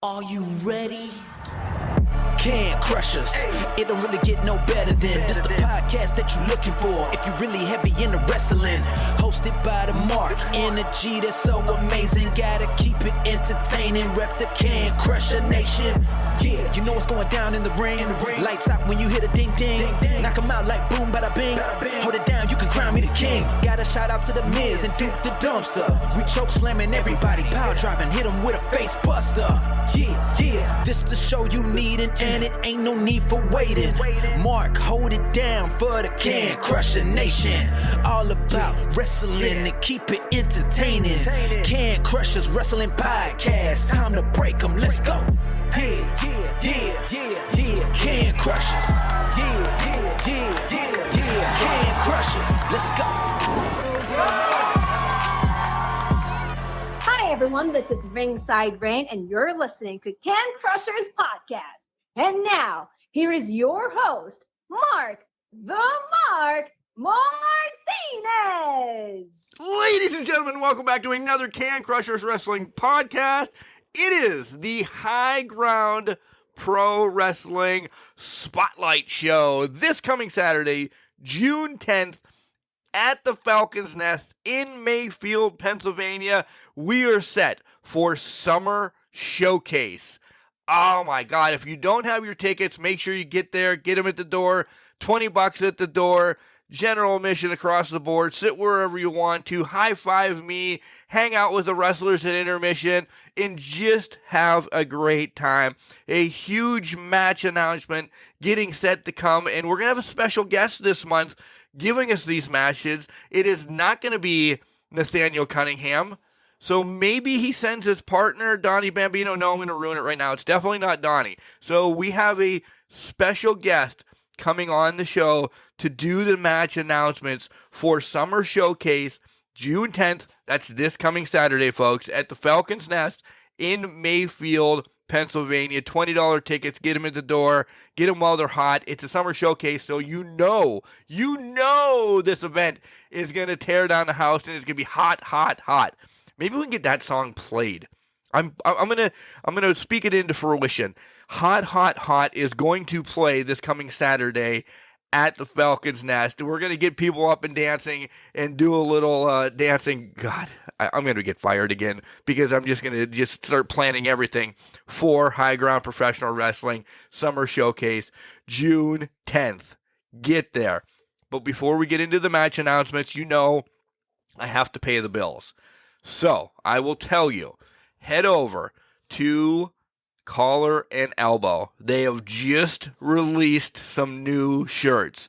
Are you ready? Can crush us. It don't really get no better than this the podcast that you're looking for. If you're really heavy into wrestling, hosted by the Mark. Energy that's so amazing. Gotta keep it entertaining. Rep the Can Crusher Nation. Yeah, you know what's going down in the ring. Lights out when you hit a ding ding. Knock 'em out like boom, bada bing. Hold it down, you can crown me the king. Gotta shout out to the Miz and Duke the Dumpster. We choke slamming everybody, power driving, hit 'em with a face buster. Yeah, this the show you need, and it ain't no need for waiting. Mark, hold it down for the Can Crusher Nation. All about wrestling and keep it entertaining. Can Crushers Wrestling Podcast. Time to break 'em, let's go. Yeah, Can Crushers. Yeah, Can Crushers. Let's go. Hi everyone, this is Ringside Rain and you're listening to Can Crushers Podcast. And now, here is your host, Mark the Mark Martinez. Ladies and gentlemen, welcome back to another Can Crushers Wrestling Podcast. It is the High Ground Pro Wrestling Spotlight Show this coming Saturday, June 10th, at the Falcon's Nest in Mayfield, Pennsylvania. We are set for Summer Showcase. Oh my God, if you don't have your tickets, make sure you get there, get them at the door, $20 at the door, general admission across the board, sit wherever you want to, high five me, hang out with the wrestlers at intermission, and just have a great time. A huge match announcement getting set to come, and we're going to have a special guest this month giving us these matches. It is not going to be Nathaniel Cunningham. So maybe he sends his partner, Donnie Bambino. No, I'm going to ruin it right now. It's definitely not Donnie. So we have a special guest coming on the show to do the match announcements for Summer Showcase, June 10th. That's this coming Saturday, folks, at the Falcon's Nest in Mayfield, Pennsylvania. $20 tickets. Get them at the door. Get them while they're hot. It's a Summer Showcase, so you know this event is going to tear down the house and it's going to be hot, hot, hot. Maybe we can get that song played. I'm gonna speak it into fruition. Hot, hot, hot is going to play this coming Saturday at the Falcon's Nest. We're gonna get people up and dancing and do a little dancing. God, I'm gonna get fired again because I'm just gonna start planning everything for High Ground Professional Wrestling Summer Showcase, June 10th. Get there. But before we get into the match announcements, I have to pay the bills. So, I will tell you, head over to Collar and Elbow. They have just released some new shirts.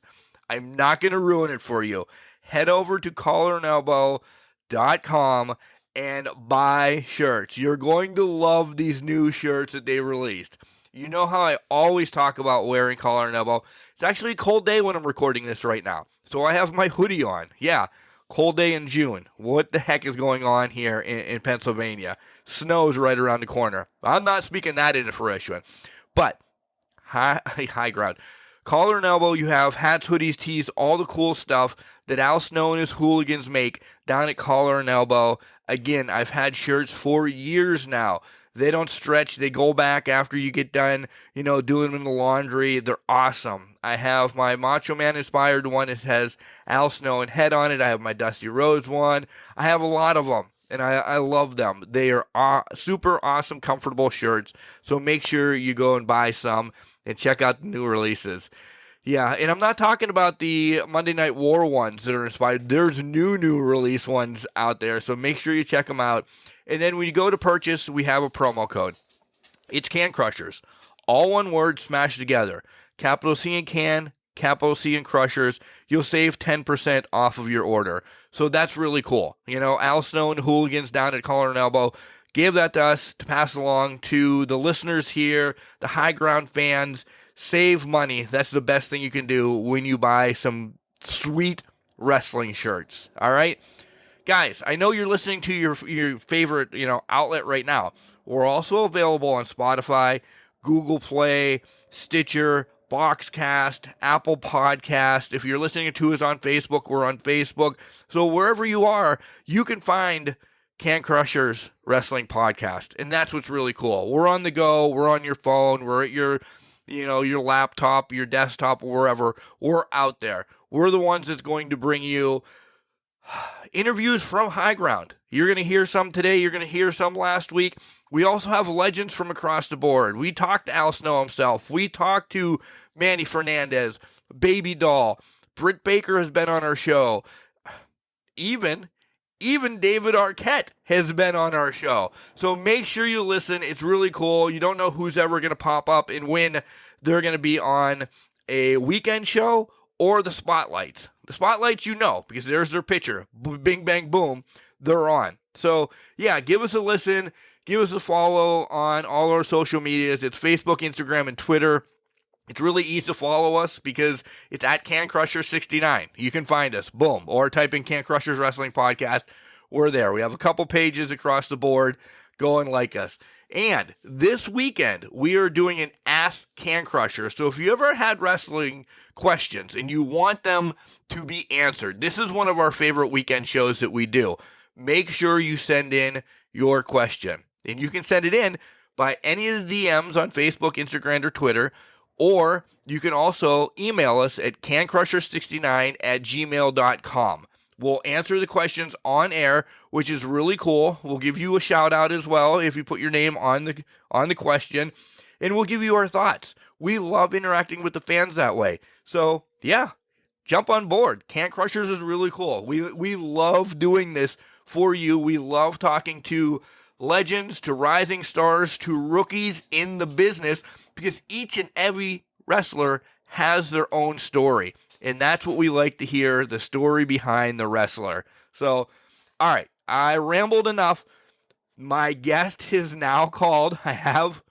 I'm not going to ruin it for you. Head over to collarandelbow.com and buy shirts. You're going to love these new shirts that they released. You know how I always talk about wearing collar and elbow? It's actually a cold day when I'm recording this right now. So I have my hoodie on. Yeah. Cold day in June. What the heck is going on here in Pennsylvania? Snow's right around the corner. I'm not speaking that into fruition. But, high ground. Collar and Elbow, you have hats, hoodies, tees, all the cool stuff that Al Snow and his hooligans make down at Collar and Elbow. Again, I've had shirts for years now. They don't stretch. They go back after you get done, doing them in the laundry. They're awesome. I have my Macho Man inspired one. It has Al Snow and Head on it. I have my Dusty Rhodes one. I have a lot of them, and I love them. They are super awesome, comfortable shirts. So make sure you go and buy some and check out the new releases. Yeah, and I'm not talking about the Monday Night War ones that are inspired. There's new release ones out there, so make sure you check them out. And then when you go to purchase, we have a promo code. It's Can Crushers. All one word smashed together. Capital C in Can, capital C in Crushers. You'll save 10% off of your order. So that's really cool. Al Snow and hooligans down at Collar and Elbow gave that to us to pass along to the listeners here, the High Ground fans. Save money. That's the best thing you can do when you buy some sweet wrestling shirts. All right? Guys, I know you're listening to your favorite, outlet right now. We're also available on Spotify, Google Play, Stitcher, Boxcast, Apple Podcast. If you're listening to us on Facebook, we're on Facebook. So wherever you are, you can find Can Crushers Wrestling Podcast. And that's what's really cool. We're on the go. We're on your phone. We're at your, your laptop, your desktop, wherever. We're out there. We're the ones that's going to bring you interviews from High Ground. You're going to hear some today. You're going to hear some last week. We also have legends from across the board. We talked to Al Snow himself. We talked to Manny Fernandez, Baby Doll. Britt Baker has been on our show. Even David Arquette has been on our show. So make sure you listen. It's really cool. You don't know who's ever going to pop up and when they're going to be on a weekend show or the Spotlights. The Spotlights, because there's their picture. Bing, bang, boom. They're on. So, yeah, give us a listen. Give us a follow on all our social medias. It's Facebook, Instagram, and Twitter. It's really easy to follow us because it's at Can Crusher 69. You can find us. Boom. Or type in Can Crushers Wrestling Podcast. We're there. We have a couple pages across the board. Go and like us. And this weekend, we are doing an Ask Can Crusher. So if you ever had wrestling questions and you want them to be answered, this is one of our favorite weekend shows that we do. Make sure you send in your question. And you can send it in by any of the DMs on Facebook, Instagram, or Twitter. Or you can also email us at cancrusher69@gmail.com. We'll answer the questions on air, which is really cool. We'll give you a shout out as well if you put your name on the question, and we'll give you our thoughts. We love interacting with the fans that way. So, yeah, jump on board. Can Crushers is really cool. We love doing this for you. We love talking to legends, to rising stars, to rookies in the business, because each and every wrestler has their own story. And that's what we like to hear, the story behind the wrestler. So, all right, I rambled enough. My guest is now called. I have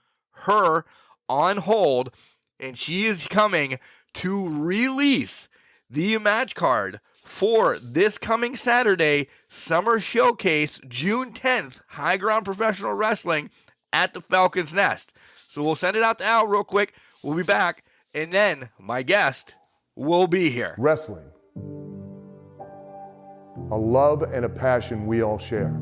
her on hold, and she is coming to release the match card for this coming Saturday, Summer Showcase, June 10th, High Ground Professional Wrestling at the Falcon's Nest. So we'll send it out to Al real quick. We'll be back, and then my guest will be here. Wrestling, a love and a passion we all share.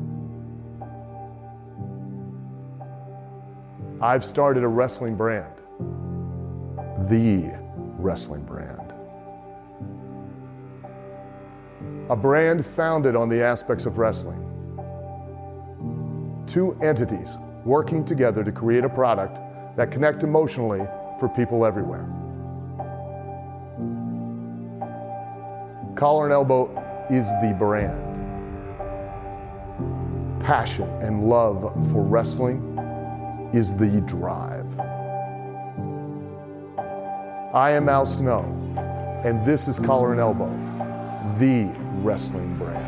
I've started a wrestling brand, the wrestling brand. A brand founded on the aspects of wrestling. Two entities working together to create a product that connect emotionally for people everywhere. Collar and Elbow is the brand. Passion and love for wrestling is the drive. I am Al Snow, and this is Collar and Elbow, the wrestling brand.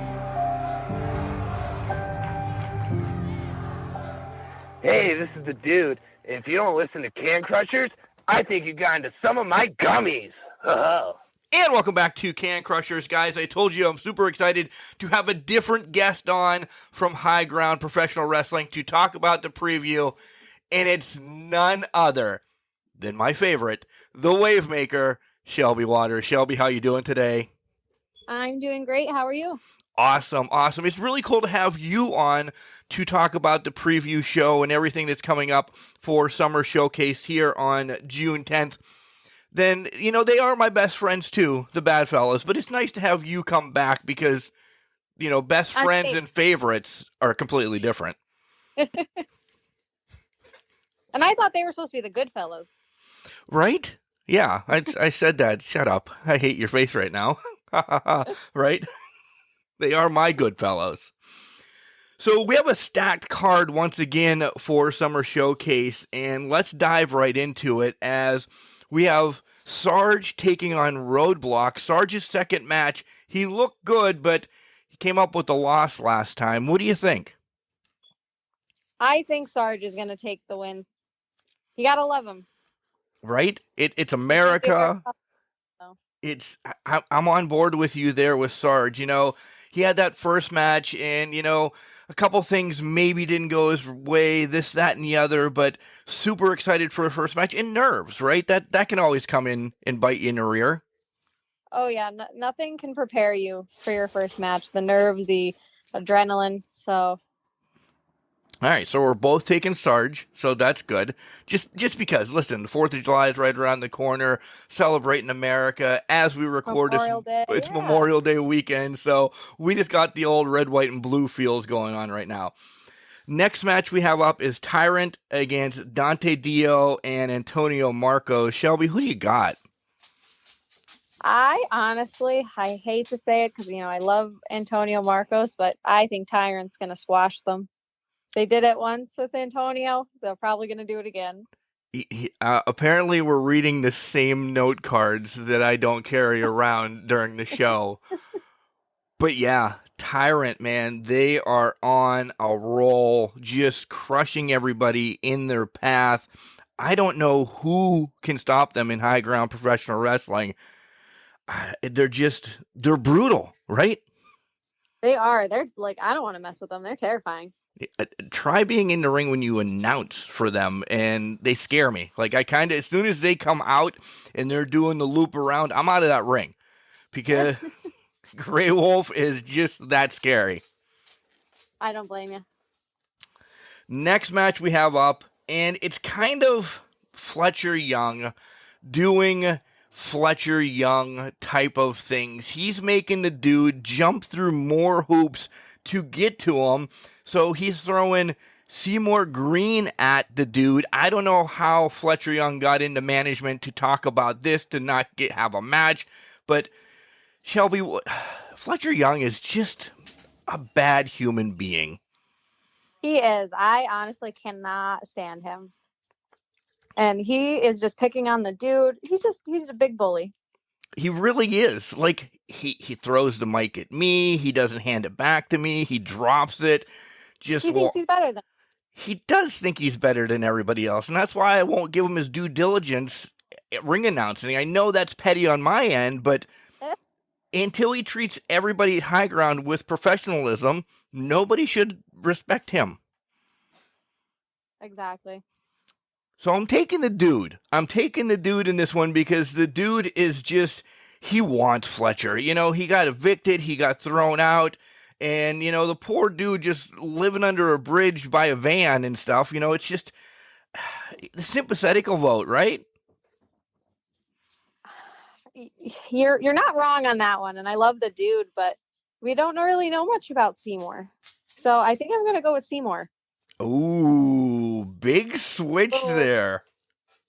Hey, this is the dude. If you don't listen to Can Crushers, I think you got into some of my gummies. And welcome back to Can Crushers, guys. I told you I'm super excited to have a different guest on from High Ground Professional Wrestling to talk about the preview, and it's none other than my favorite, the Wavemaker, Shelby Waters. Shelby, how you doing today? I'm doing great. How are you? Awesome. It's really cool to have you on to talk about the preview show and everything that's coming up for Summer Showcase here on June 10th. Then, they are my best friends too, the Bad Fellas, but it's nice to have you come back because, best friends and favorites are completely different. And I thought they were supposed to be the good fellows. Right? Yeah, I said that. Shut up. I hate your face right now. Right? They are my good fellows. So we have a stacked card once again for Summer Showcase, and let's dive right into it as we have Sarge taking on Roadblock. Sarge's second match. He looked good, but he came up with a loss last time. What do you think? I think Sarge is going to take the win. You got to love him. Right? It's America. I'm on board with you there with Sarge. He had that first match, and, a couple things maybe didn't go his way, this, that, and the other, but super excited for a first match, and nerves, right? That can always come in and bite you in the rear. Oh, yeah. Nothing can prepare you for your first match. The nerves, the adrenaline. So, All right, so we're both taking Sarge, so that's good. Just because, listen, the 4th of July is right around the corner, celebrating America as we record Memorial this. Day, It's yeah. Memorial Day weekend, so we just got the old red, white, and blue feels going on right now. Next match we have up is Tyrant against Dante Dio and Antonio Marcos. Shelby, who do you got? I hate to say it because, I love Antonio Marcos, but I think Tyrant's going to squash them. They did it once with Antonio. They're probably going to do it again. Apparently, we're reading the same note cards that I don't carry around during the show. But yeah, Tyrant, man, they are on a roll, just crushing everybody in their path. I don't know who can stop them in high ground professional wrestling. They're brutal, right? They are. They're like, I don't want to mess with them. They're terrifying. Try being in the ring when you announce for them, and they scare me. Like, as soon as they come out and they're doing the loop around, I'm out of that ring because Grey Wolf is just that scary. I don't blame you. Next match we have up, and it's kind of Fletcher Young doing Fletcher Young type of things. He's making the dude jump through more hoops to get to him. So he's throwing Seymour Green at the dude. I don't know how Fletcher Young got into management to talk about this, to not have a match. But Shelby, Fletcher Young is just a bad human being. He is. I honestly cannot stand him. And he is just picking on the dude. He's a big bully. He really is. Like, he throws the mic at me. He doesn't hand it back to me. He drops it. He thinks he's better than. He does think he's better than everybody else, and that's why I won't give him his due diligence at ring announcing. I know that's petty on my end, but until he treats everybody at high ground with professionalism, nobody should respect him. Exactly. So I'm taking the dude. I'm taking the dude in this one because the dude is just, he wants Fletcher. He got evicted, he got thrown out. And, the poor dude just living under a bridge by a van and stuff, it's just the sympathetical vote, right? You're not wrong on that one. And I love the dude, but we don't really know much about Seymour. So I think I'm going to go with Seymour. Ooh, big switch there.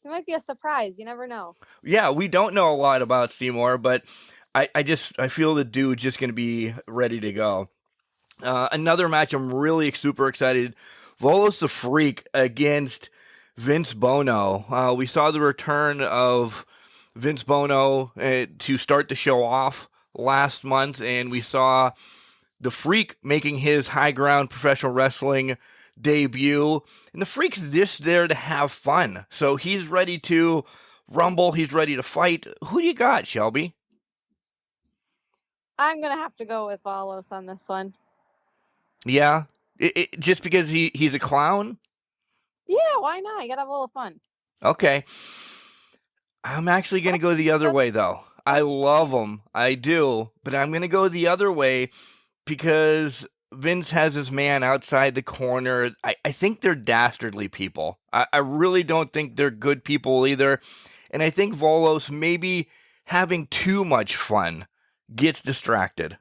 It might be a surprise. You never know. Yeah, we don't know a lot about Seymour, but I feel the dude's just going to be ready to go. Another match I'm really super excited. Volos the Freak against Vince Bono. We saw the return of Vince Bono to start the show off last month, and we saw the Freak making his high ground professional wrestling debut. And the Freak's just there to have fun. So he's ready to rumble. He's ready to fight. Who do you got, Shelby? I'm going to have to go with Volos on this one. Yeah? Just because he's a clown? Yeah, why not? You got to have a little fun. Okay. I'm actually going to go the other way, though. I love him. I do. But I'm going to go the other way because Vince has his man outside the corner. I think they're dastardly people. I really don't think they're good people either. And I think Volos, maybe having too much fun, gets distracted.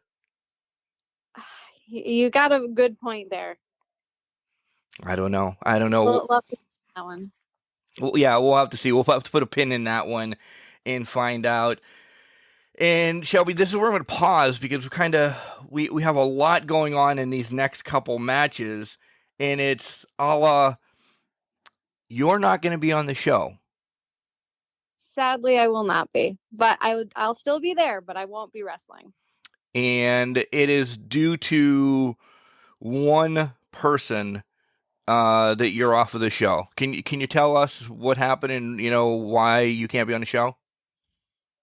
You got a good point there. I don't know. Love that one. Well, yeah, we'll have to see. We'll have to put a pin in that one and find out. And Shelby, this is where I'm going to pause because we have a lot going on in these next couple matches, and it's a la, you're not going to be on the show. Sadly, I will not be, but I'll still be there, but I won't be wrestling. And it is due to one person that you're off of the show. Can you tell us what happened and why you can't be on the show?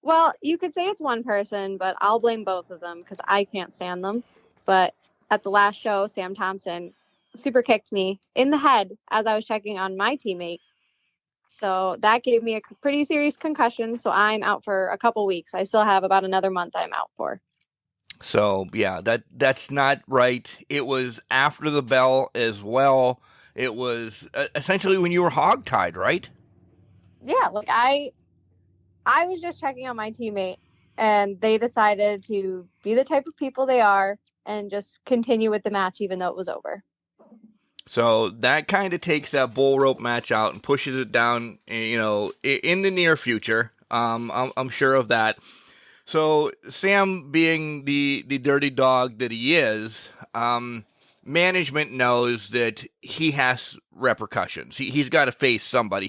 Well, you could say it's one person, but I'll blame both of them because I can't stand them. But at the last show, Sam Thompson super kicked me in the head as I was checking on my teammate. So that gave me a pretty serious concussion. So I'm out for a couple weeks. I still have about another month I'm out for. So yeah, that's not right. It was after the bell as well. It was essentially when you were hogtied, right? Yeah, like I was just checking on my teammate, and they decided to be the type of people they are and just continue with the match even though it was over. So that kind of takes that bull rope match out and pushes it down, you know, in the near future. I'm sure of that. So Sam, being the dirty dog that he is, management knows that he has repercussions. He's got to face somebody.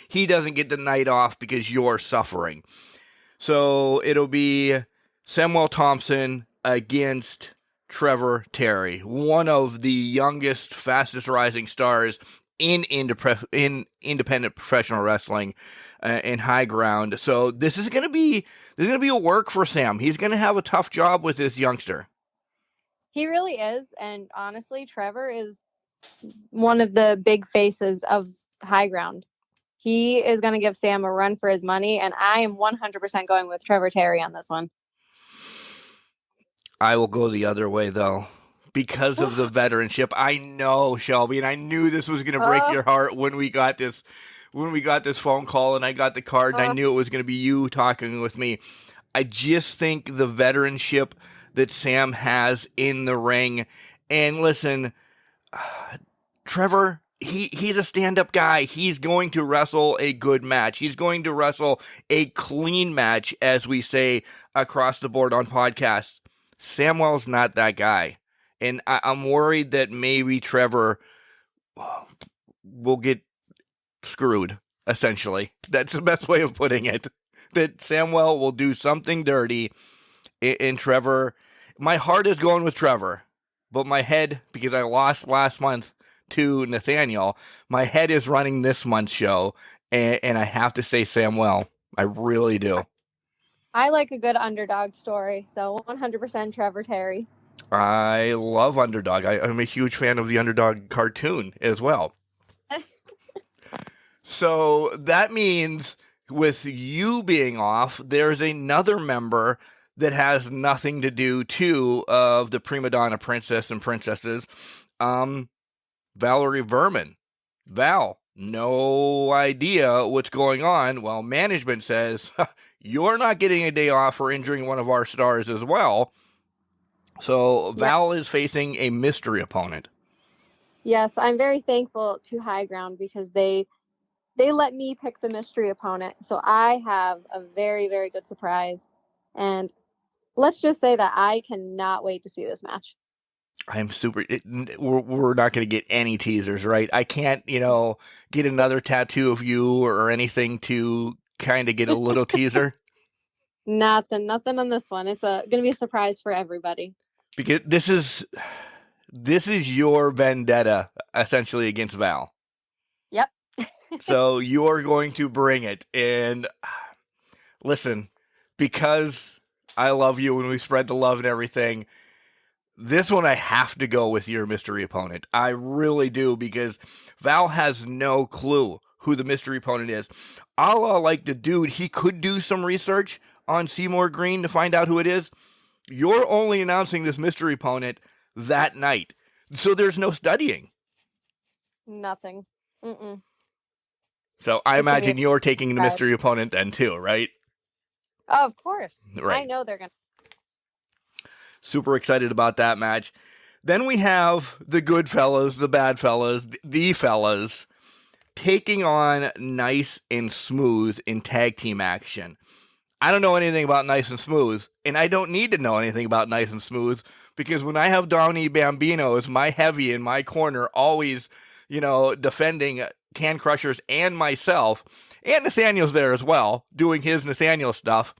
He doesn't get the night off because you're suffering. So it'll be Samuel Thompson against Trevor Terry, one of the youngest, fastest rising stars in independent professional wrestling in high ground. So this is going to be a work for Sam. He's going to have a tough job with this youngster. He really is, and honestly, Trevor is one of the big faces of high ground. He is going to give Sam a run for his money, and I am 100% going with Trevor Terry on this one. I will go the other way, though, because of the veteranship. I know, Shelby, and I knew this was going to break your heart when we got this phone call and I got the card, and I knew it was going to be you talking with me. I just think the veteranship that Sam has in the ring, and listen, Trevor, he's a stand-up guy. He's going to wrestle a good match. He's going to wrestle a clean match, as we say across the board on podcasts. Samuel's not that guy. And I'm worried that maybe Trevor will get screwed, essentially. That's the best way of putting it. That Samuel will do something dirty, and Trevor... My heart is going with Trevor, but my head, because I lost last month to Nathaniel, my head is running this month's show, and I have to say Samuel. I really do. I like a good underdog story, so 100% Trevor Terry. I love Underdog. I'm a huge fan of the Underdog cartoon as well. So that means with you being off, there's another member that has nothing to do, too, of the prima donna princess and princesses, Valerie Verman. Val, no idea what's going on. Well, management says, you're not getting a day off for injuring one of our stars as well. So Val is facing a mystery opponent. Yes, I'm very thankful to High Ground because they let me pick the mystery opponent. So I have a very, very good surprise. And let's just say that I cannot wait to see this match. I'm super... We're not going to get any teasers, right? I can't, get another tattoo of you or anything to kind of get a little teaser. Nothing on this one. It's going to be a surprise for everybody. Because this is your vendetta, essentially, against Val. Yep. So you're going to bring it. And listen, because I love you and we spread the love and everything, this one I have to go with your mystery opponent. I really do, because Val has no clue who the mystery opponent is. A la like the dude, he could do some research on Seymour Green to find out who it is. You're only announcing this mystery opponent that night. So there's no studying. Nothing. Mm-mm. So I imagine you're taking the mystery opponent then too, right? Oh, of course. Right. I know they're going to. Super excited about that match. Then we have the good fellas, the bad fellas, the fellas taking on Nice and Smooth in tag team action. I don't know anything about Nice and Smooth, and I don't need to know anything about Nice and Smooth, because when I have Donnie Bambino as my heavy in my corner, always, defending Can Crushers and myself, and Nathaniel's there as well, doing his Nathaniel stuff,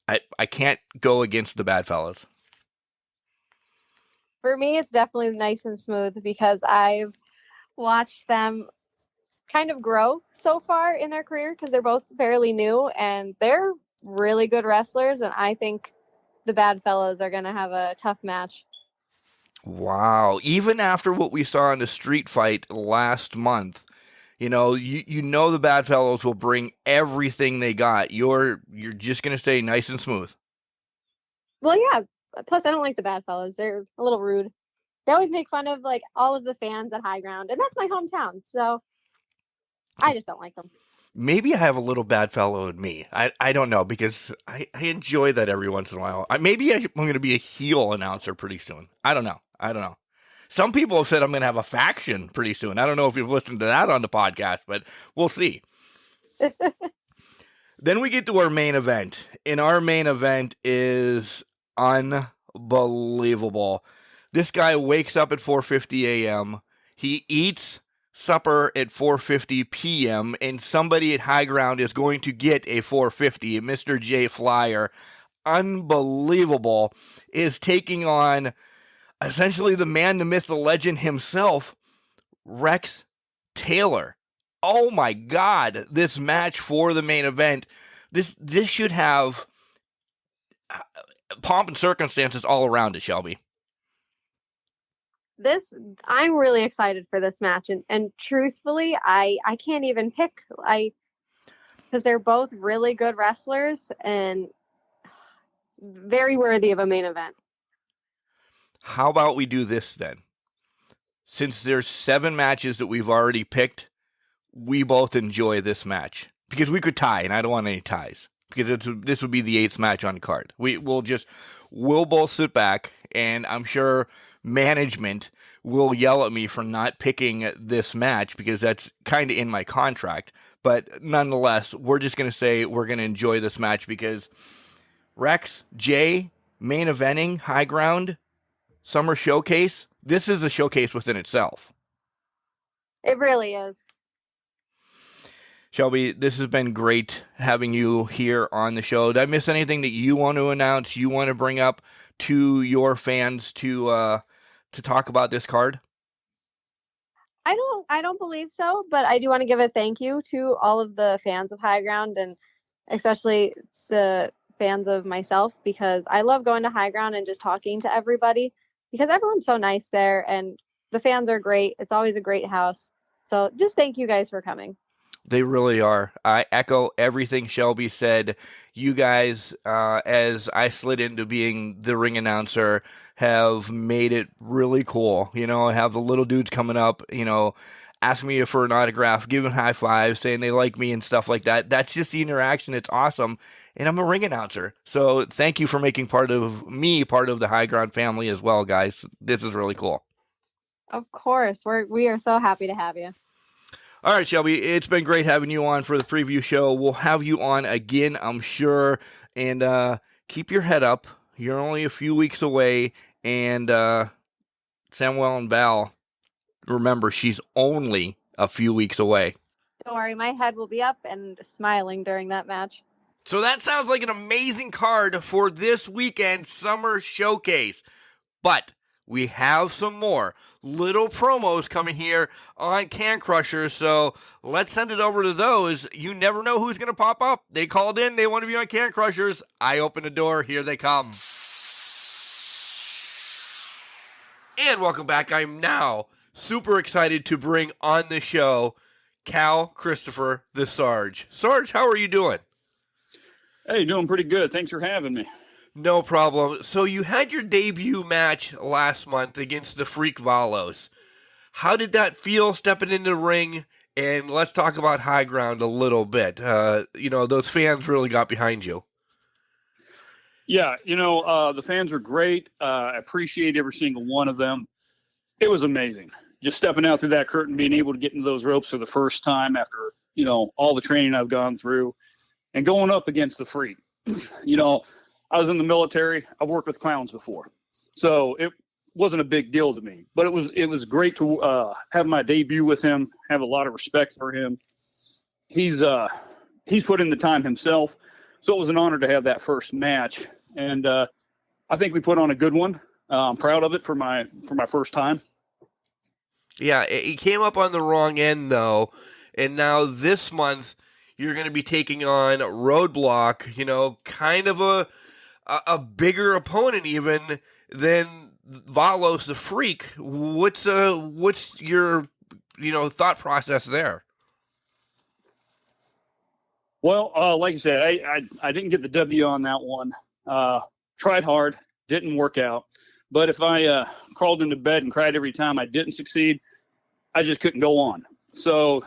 I can't go against the bad fellas. For me, it's definitely Nice and Smooth, because I've watched them kind of grow so far in their career, because they're both fairly new and they're really good wrestlers, and I think the bad fellas are going to have a tough match. Wow. Even after what we saw in the street fight last month, you know the bad fellows will bring everything they got. You're just going to stay Nice and Smooth. Well, yeah. Plus, I don't like the bad fellas. They're a little rude. They always make fun of like all of the fans at High Ground, and that's my hometown. So I just don't like them. Maybe I have a little bad fellow in me. I don't know, because I enjoy that every once in a while. Maybe I'm going to be a heel announcer pretty soon. I don't know. Some people have said I'm going to have a faction pretty soon. I don't know if you've listened to that on the podcast, but we'll see. Then we get to our main event, and our main event is unbelievable. This guy wakes up at 4:50 a.m. He eats supper at 4:50 p.m. and somebody at High Ground is going to get a 450. Mr. J Flyer, unbelievable, is taking on essentially the man, the myth, the legend himself, Rex Taylor. Oh my God, this match for the main event, this should have pomp and circumstances all around it, Shelby. I'm really excited for this match, and truthfully, I can't even pick, because they're both really good wrestlers and very worthy of a main event. How about we do this then? Since there's 7 matches that we've already picked, we both enjoy this match, because we could tie, and I don't want any ties, because this would be the 8th match on the card. We'll both sit back, and I'm sure management will yell at me for not picking this match, because that's kind of in my contract. But nonetheless, we're just going to say we're going to enjoy this match, because Rex, Jay, main eventing, High Ground, Summer Showcase, this is a showcase within itself. It really is. Shelby, this has been great having you here on the show. Did I miss anything that you want to announce, you want to bring up to your fans to talk about this card? I don't believe so, but I do want to give a thank you to all of the fans of High Ground, and especially the fans of myself, because I love going to High Ground and just talking to everybody, because everyone's so nice there and the fans are great. It's always a great house. So just thank you guys for coming. They really are. I echo everything Shelby said. You guys, as I slid into being the ring announcer, have made it really cool. Have the little dudes coming up, asking me for an autograph, giving high fives, saying they like me and stuff like that. That's just the interaction. It's awesome. And I'm a ring announcer. So thank you for making part of the High Ground family as well, guys. This is really cool. Of course. We are so happy to have you. All right, Shelby, it's been great having you on for the preview show. We'll have you on again, I'm sure. And keep your head up. You're only a few weeks away. And Samuel and Val, remember, she's only a few weeks away. Don't worry, my head will be up and smiling during that match. So that sounds like an amazing card for this weekend Summer Showcase. But we have some more little promos coming here on Can Crushers, so let's send it over to those. You never know who's going to pop up. They called in. They want to be on Can Crushers. I open the door. Here they come. And welcome back. I'm now super excited to bring on the show Cal Christopher the Sarge. Sarge, how are you doing? Hey, doing pretty good. Thanks for having me. No problem. So you had your debut match last month against the Freak Valos. How did that feel stepping into the ring? And let's talk about High Ground a little bit. Those fans really got behind you. Yeah, the fans are great. I appreciate every single one of them. It was amazing. Just stepping out through that curtain, being able to get into those ropes for the first time after, all the training I've gone through, and going up against the Freak. I was in the military. I've worked with clowns before, so it wasn't a big deal to me. But it was great to have my debut with him. Have a lot of respect for him. He's put in the time himself, so it was an honor to have that first match. And I think we put on a good one. I'm proud of it for my first time. Yeah, he came up on the wrong end though, and now this month you're going to be taking on Roadblock. Kind of a bigger opponent even than Valos the Freak. What's your thought process there? Well, like I said, I didn't get the W on that one. Tried hard, didn't work out. But if I crawled into bed and cried every time I didn't succeed, I just couldn't go on. So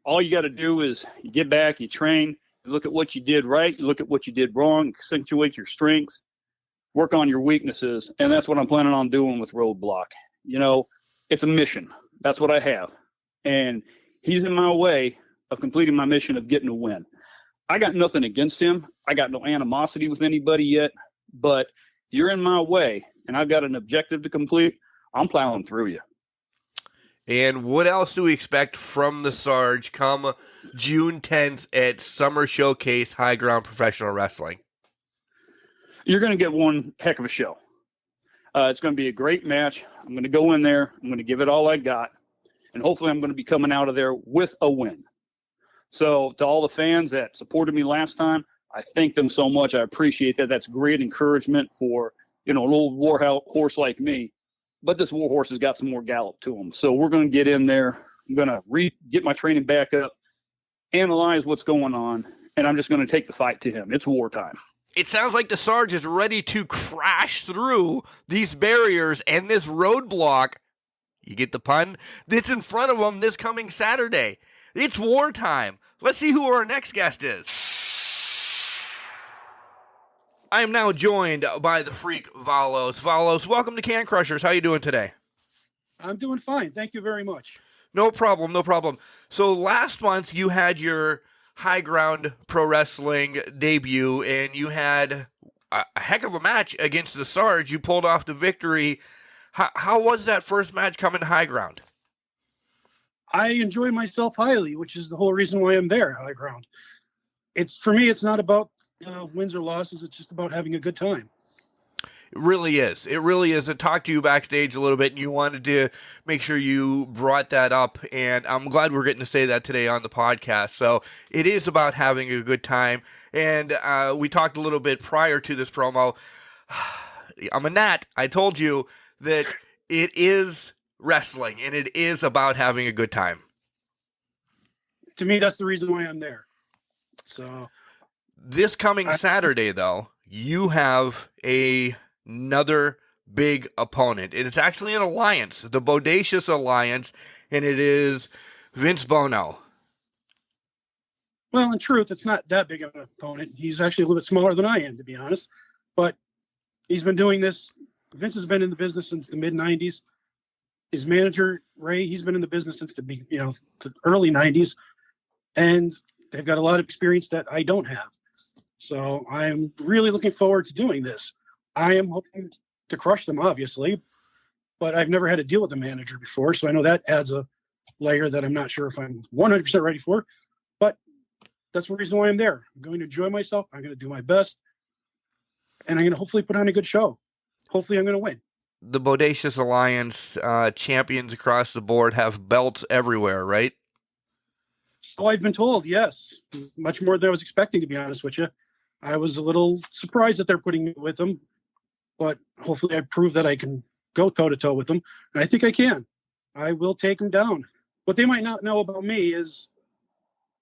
all you got to do is you get back, you train, you look at what you did right, you look at what you did wrong, accentuate your strengths, work on your weaknesses. And that's what I'm planning on doing with Roadblock. You know, it's a mission. That's what I have. And he's in my way of completing my mission of getting a win. I got nothing against him. I got no animosity with anybody yet. But if you're in my way and I've got an objective to complete, I'm plowing through you. And what else do we expect from the Sarge come June 10th at Summer Showcase High Ground Professional Wrestling? You're going to get one heck of a show. It's going to be a great match. I'm going to go in there. I'm going to give it all I got. And hopefully I'm going to be coming out of there with a win. So to all the fans that supported me last time, I thank them so much. I appreciate that. That's great encouragement for, you know, an old war horse like me. But this war horse has got some more gallop to him. So we're going to get in there. I'm going to get my training back up, analyze what's going on, and I'm just going to take the fight to him. It's wartime. It sounds like the Sarge is ready to crash through these barriers and this roadblock, you get the pun, that's in front of him this coming Saturday. It's wartime. Let's see who our next guest is. I am now joined by the Freak Valos. Valos, welcome to Can Crushers. How you doing today? I'm doing fine. Thank you very much. No problem, no problem. So last month you had your High Ground Pro Wrestling debut, and you had a heck of a match against the Sarge. You pulled off the victory. How was that first match coming to High Ground? I enjoy myself highly, which is the whole reason why I'm there, High Ground. For me, it's not about wins or losses. It's just about having a good time. It really is. It really is. I talked to you backstage a little bit, and you wanted to make sure you brought that up, and I'm glad we're getting to say that today on the podcast. So it is about having a good time, and we talked a little bit prior to this promo. I'm a gnat. I told you that it is wrestling, and it is about having a good time. To me, that's the reason why I'm there. So this coming Saturday, though, you have another big opponent, and it's actually an alliance, the Bodacious Alliance, and it is Vince Bono. Well, in truth, it's not that big of an opponent. He's actually a little bit smaller than I am, to be honest. But he's been doing this. Vince has been in the business since the mid-'90s. His manager, Ray, he's been in the business since the early 90s. And they've got a lot of experience that I don't have. So I'm really looking forward to doing this. I am hoping to crush them, obviously, but I've never had to deal with a manager before, so I know that adds a layer that I'm not sure if I'm 100% ready for, but that's the reason why I'm there. I'm going to enjoy myself. I'm going to do my best, and I'm going to hopefully put on a good show. Hopefully I'm going to win. The Bodacious Alliance champions across the board have belts everywhere, right? So I've been told, yes. Much more than I was expecting, to be honest with you. I was a little surprised that they're putting me with them, but hopefully I prove that I can go toe-to-toe with them, and I think I can. I will take them down. What they might not know about me is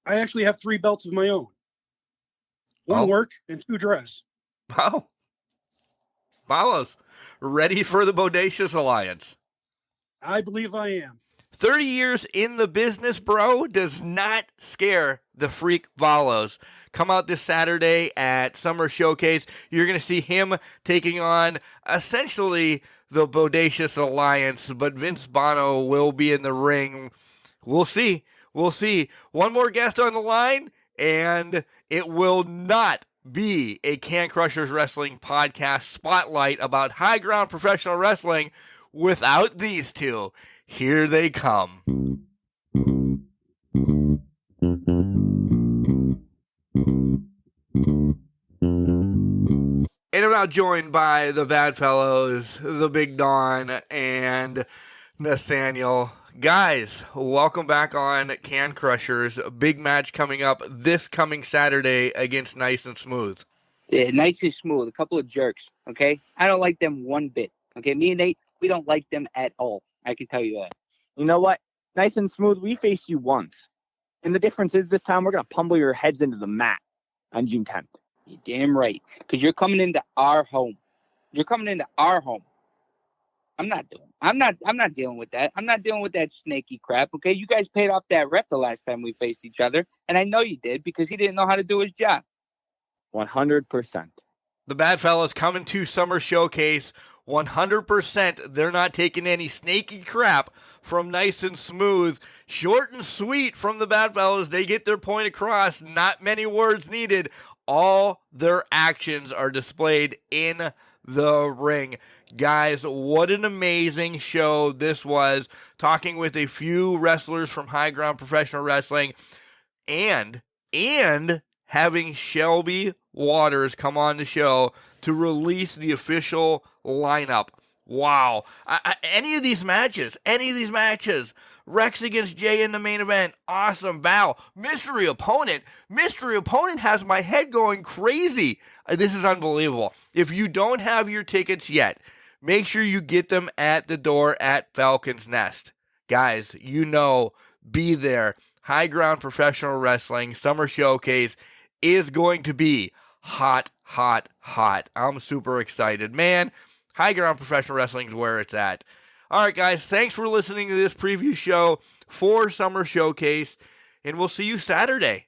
I actually have 3 belts of my own. 1 work and 2 dress. Wow. Valos, ready for the Bodacious Alliance? I believe I am. 30 years in the business, bro, does not scare the Freak Valos. Come out this Saturday at Summer Showcase. You're going to see him taking on essentially the Bodacious Alliance, but Vince Bono will be in the ring. We'll see. We'll see. One more guest on the line, and it will not be a Can Crushers Wrestling podcast spotlight about high ground professional wrestling without these two. Here they come. And I'm now joined by the Bad Fellows, the Big Don, and Nathaniel. Guys, welcome back on Can Crushers. A big match coming up this coming Saturday against Nice and Smooth. Yeah, Nice and Smooth. A couple of jerks, okay? I don't like them one bit, okay? Me and Nate, we don't like them at all. I can tell you that. You know what? Nice and Smooth, we faced you once. And the difference is this time we're going to pummel your heads into the mat on June 10th. You're damn right. Because you're coming into our home. You're coming into our home. I'm not dealing with that. I'm not dealing with that snaky crap. Okay, you guys paid off that rep the last time we faced each other, and I know you did because he didn't know how to do his job. 100%. The Bad Fellas coming to Summer Showcase 100%. They're not taking any snaky crap from Nice and Smooth. Short and sweet from the Bad Fellas. They get their point across. Not many words needed. All their actions are displayed in the ring. Guys, what an amazing show this was. Talking with a few wrestlers from High Ground Professional Wrestling and having Shelby Waters come on the show to release the official lineup. Wow. Any of these matches, Rex against Jay in the main event, awesome. Val, mystery opponent has my head going crazy. This is unbelievable. If you don't have your tickets yet, make sure you get them at the door at Falcon's Nest. Guys, be there. High Ground Professional Wrestling Summer Showcase is going to be hot. I'm super excited. Man, High Ground Professional Wrestling is where it's at. All right, guys, thanks for listening to this preview show for Summer Showcase, and we'll see you Saturday.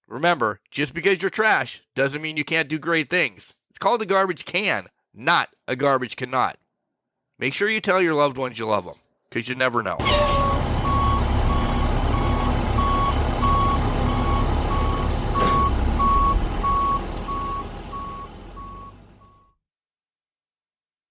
Remember, just because you're trash doesn't mean you can't do great things. It's called a garbage can, not a garbage cannot. Make sure you tell your loved ones you love them, because you never know.